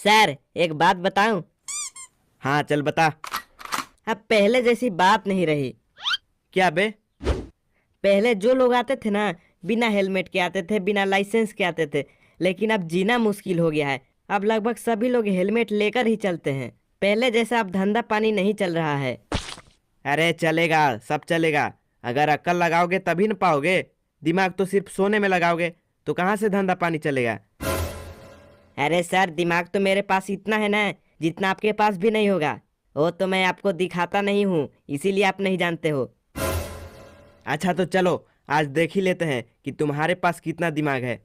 Sir एक बात बताऊं। हाँ चल बता। अब पहले जैसी बात नहीं रही। क्या बे? पहले जो लोग आते थे ना, बिना हेलमेट के आते थे, बिना लाइसेंस के आते थे, लेकिन अब जीना मुश्किल हो गया है। अब लगभग सभी लोग हेलमेट लेकर ही चलते हैं। पहले जैसा अब धंधा पानी नहीं चल रहा है। अरे चलेगा, सब चलेगा। अगर अक्ल लगाओगे तभी न पाओगे। दिमाग तो सिर्फ सोने में लगाओगे तो कहाँ से धंधा पानी चलेगा। अरे सर, दिमाग तो मेरे पास इतना है ना, जितना आपके पास भी नहीं होगा। वो तो मैं आपको दिखाता नहीं हूँ, इसीलिए आप नहीं जानते हो। अच्छा तो चलो, आज देख ही लेते हैं कि तुम्हारे पास कितना दिमाग है।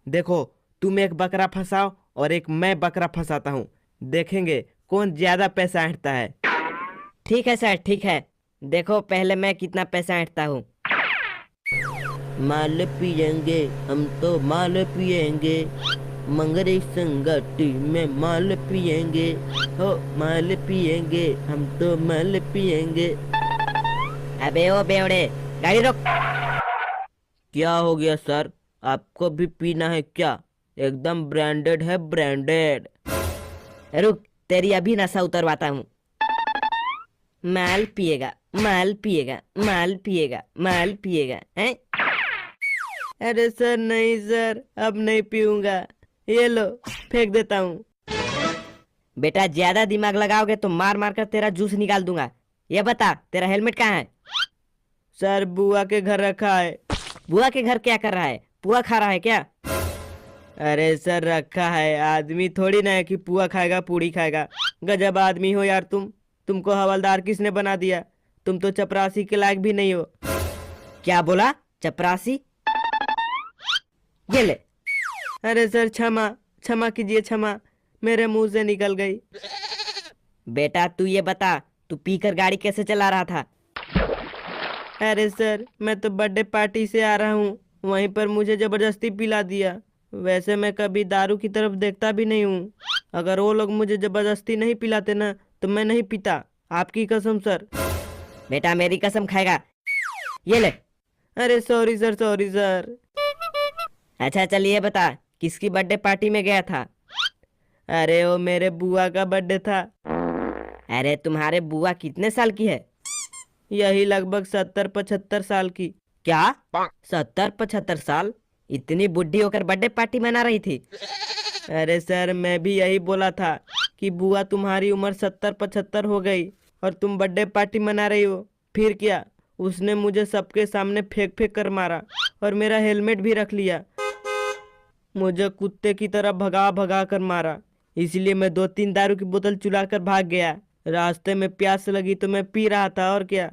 देखो, तुम एक बकरा फंसाओ और एक मैं बकरा फंसाता हूँ। देखेंगे कौन ज्यादा पैसा ऐंठता है। ठीक है सर, ठीक है। देखो पहले मैं कितना पैसा ऐंठता हूँ। माल पियेंगे हम तो माल पियेंगे, मंगरे संगठी में माल पियेंगे, हो माल पियेंगे हम तो माल पियेंगे। अबे ओ बेवड़े, गाड़ी रोक। क्या हो गया सर, आपको भी पीना है क्या? एकदम ब्रांडेड है, ब्रांडेड। रुक, तेरी अभी नशा उतरवाता हूँ। माल पिएगा, माल पिएगा, माल पिएगा, माल पिएगा, हैं? अरे सर नहीं सर, अब नहीं पीऊंगा। ये लो, फेंक देता हूँ। बेटा ज्यादा दिमाग लगाओगे तो मार मार कर तेरा जूस निकाल दूंगा। ये बता, तेरा हेलमेट कहाँ है? सर बुआ के घर रखा है। बुआ के घर क्या कर रहा है? पुआ खा रहा है क्या? अरे सर रखा है, आदमी थोड़ी ना है कि पुआ खाएगा पूड़ी खाएगा। गजब आदमी हो यार तुम। तुमको हवलदार किसने बना दिया? तुम तो चपरासी के लायक भी नहीं हो। क्या बोला? चपरासी? ये ले। अरे सर क्षमा, क्षमा कीजिए, क्षमा मेरे मुंह से निकल गई। बेटा तू ये बता, तू पीकर गाड़ी कैसे चला रहा था? अरे सर, मैं तो बर्थडे पार्टी से आ रहा हूँ, वहीं पर मुझे जबरदस्ती पिला दिया। वैसे मैं कभी दारू की तरफ देखता भी नहीं हूँ। अगर वो लोग मुझे जबरदस्ती नहीं पिलाते ना तो मैं नहीं पीता, आपकी कसम सर। बेटा मेरी कसम खाएगा? ये ले। अरे सॉरी सर, सॉरी सर। अच्छा चल ये बता, किसकी बर्थडे पार्टी में गया था? अरे वो मेरे बुआ का बर्थडे था। अरे तुम्हारे बुआ कितने साल की है? यही लगभग 70-75 साल की। क्या? 70-75 साल? इतनी बुढ़ी होकर बर्थडे पार्टी मना रही थी? अरे सर, मैं भी यही बोला था कि बुआ तुम्हारी उम्र 70-75 हो गई और तुम बर्थडे पार्टी मना रही हो। फिर क्या, उसने मुझे सबके सामने फेंक फेंक कर मारा और मेरा हेलमेट भी रख लिया। मुझे कुत्ते की तरह भगा भगा कर मारा। इसलिए मैं 2-3 दारू की बोतल चुरा कर भाग गया। रास्ते में प्यास लगी तो मैं पी रहा था, और क्या।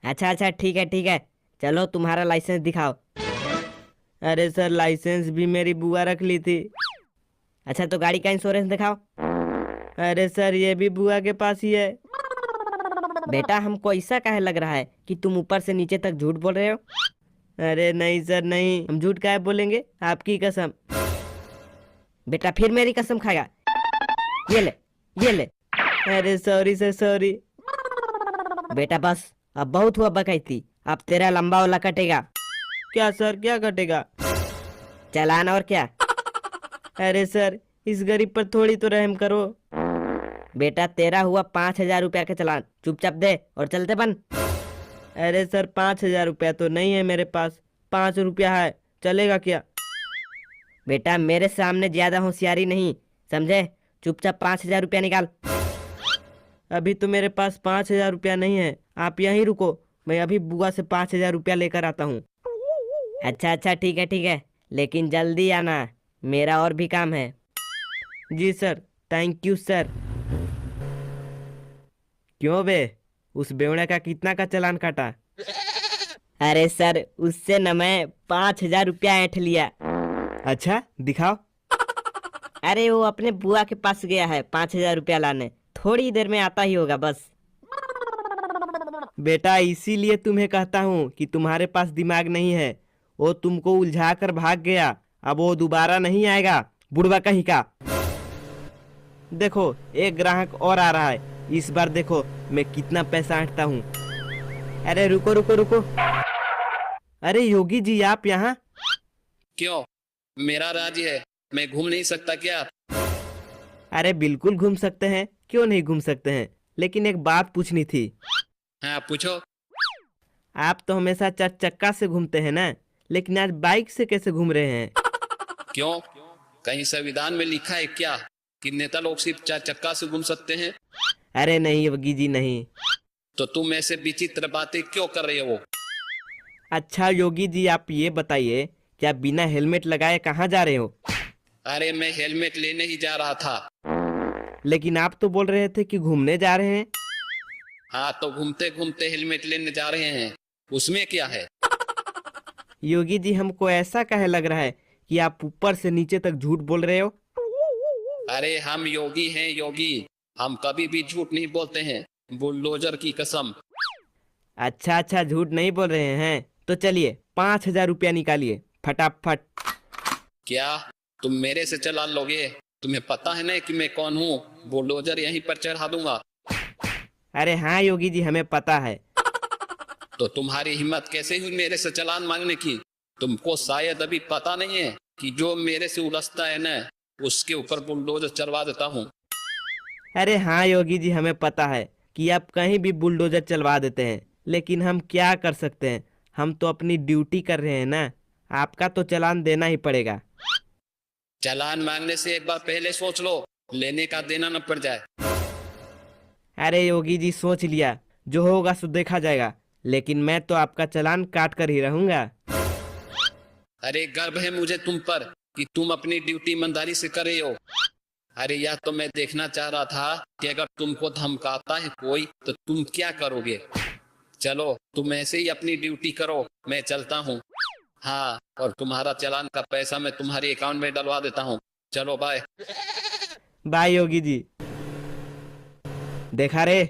अच्छा अच्छा, ठीक है ठीक है। चलो तुम्हारा लाइसेंस दिखाओ। अरे सर, लाइसेंस भी मेरी बुआ रख ली थी। अच्छा तो गाड़ी का इंश्योरेंस दिखाओ। अरे सर, ये भी बुआ के पास ही है। बेटा हमको ऐसा काहे लग रहा है कि तुम ऊपर से नीचे तक झूठ बोल रहे हो? अरे नहीं सर नहीं, हम झूठ काहे बोलेंगे, आपकी कसम। बेटा फिर मेरी कसम खाएगा? ये ले, ये ले। अरे सॉरी सर, सॉरी। बेटा बस, अब बहुत हुआ बकैती। अब तेरा लंबा वाला कटेगा। क्या सर, क्या कटेगा? चालान और क्या। अरे सर, इस गरीब पर थोड़ी तो रहम करो। बेटा तेरा हुआ 5,000 रुपया का चालान, चुपचाप दे और चलते बन। अरे सर, 5,000 रुपया तो नहीं है मेरे पास, 5 रुपया है, चलेगा क्या? बेटा मेरे सामने ज्यादा होशियारी नहीं, समझे? चुपचाप 5,000 रुपया निकाल। अभी तो मेरे पास 5,000 रुपया नहीं है, आप यहीं रुको, मैं अभी बुआ से 5,000 रुपया लेकर आता हूँ। अच्छा अच्छा, ठीक है ठीक है, लेकिन जल्दी आना, मेरा और भी काम है। जी सर, थैंक यू सर। क्यों बे, उस बेवड़े का कितना का चालान काटा? अरे सर, उससे न मैं 5,000 रुपया ऐंठ लिया। अच्छा दिखाओ। अरे वो अपने बुआ के पास गया है 5,000 रुपया लाने, थोड़ी देर में आता ही होगा बस। बेटा इसीलिए तुम्हें कहता हूँ कि तुम्हारे पास दिमाग नहीं है। वो तुमको उलझा कर भाग गया, अब वो दोबारा नहीं आएगा, बुढ़वा कहीं का। देखो, एक ग्राहक और आ रहा है, इस बार देखो मैं कितना पैसा ऐंठता हूँ। अरे रुको रुको रुको। अरे योगी जी, आप यहाँ? क्यों, मेरा राज्य है, मैं घूम नहीं सकता क्या? अरे बिल्कुल घूम सकते हैं, क्यों नहीं घूम सकते हैं, लेकिन एक बात पूछनी थी। हाँ पूछो। आप तो हमेशा चार चक्का से घूमते हैं ना, लेकिन आज बाइक से कैसे घूम रहे हैं? क्यों, कहीं संविधान में लिखा है क्या कि नेता लोग सिर्फ 4 चक्का से घूम सकते हैं? अरे नहीं योगी जी नहीं। तो तुम ऐसे विचित्र बातें क्यों कर रहे हो? अच्छा योगी जी आप ये बताइए, क्या बिना हेलमेट लगाए कहाँ जा रहे हो? अरे मैं हेलमेट लेने ही जा रहा था। लेकिन आप तो बोल रहे थे कि घूमने जा रहे हैं। हाँ तो घूमते घूमते हेलमेट लेने जा रहे हैं, उसमें क्या है? योगी जी हमको ऐसा काहे लग रहा है कि आप ऊपर से नीचे तक झूठ बोल रहे हो? अरे हम योगी हैं योगी, हम कभी भी झूठ नहीं बोलते हैं, बुलडोजर की कसम। अच्छा अच्छा झूठ नहीं बोल रहे हैं, तो चलिए 5,000 रुपया निकालिए फटाफट। क्या तुम मेरे से चालान लोगे? तुम्हें पता है ना कि मैं कौन हूँ, बुलडोजर यहीं पर चढ़ा दूंगा। अरे हाँ योगी जी हमें पता है। तो तुम्हारी हिम्मत कैसे हुई मेरे से चालान मांगने की? तुमको शायद अभी पता नहीं है कि जो मेरे से उलझता है ना, उसके ऊपर बुलडोजर चलवा देता हूँ। अरे हाँ योगी जी हमें पता है कि आप कहीं भी बुलडोजर चलवा देते हैं, लेकिन हम क्या कर सकते हैं, हम तो अपनी ड्यूटी कर रहे हैं ना। आपका तो चालान देना ही पड़ेगा। चालान मांगने से एक बार पहले सोच लो, लेने का देना न पड़ जाए। अरे योगी जी सोच लिया, जो होगा सो देखा जाएगा, लेकिन मैं तो आपका चालान काट कर ही रहूंगा। अरे गर्व है मुझे तुम पर कि तुम अपनी ड्यूटी ईमानदारी से कर रहे हो। अरे यार तो मैं देखना चाह रहा था कि अगर तुमको धमकाता है कोई तो तुम क्या करोगे। चलो तुम ऐसे ही अपनी ड्यूटी करो, मैं चलता हूँ। हाँ और तुम्हारा चालान का पैसा मैं तुम्हारे अकाउंट में डलवा देता हूँ। चलो बाय। बाय योगी जी। देखा रे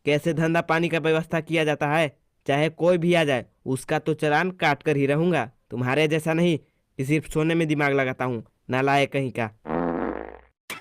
कैसे धंधा पानी का व्यवस्था किया जाता है, चाहे कोई भी आ जाए उसका तो चालान काट कर ही रहूंगा। तुम्हारे जैसा नहीं कि सिर्फ सोने में दिमाग लगाता हूँ, नालायक कहीं का।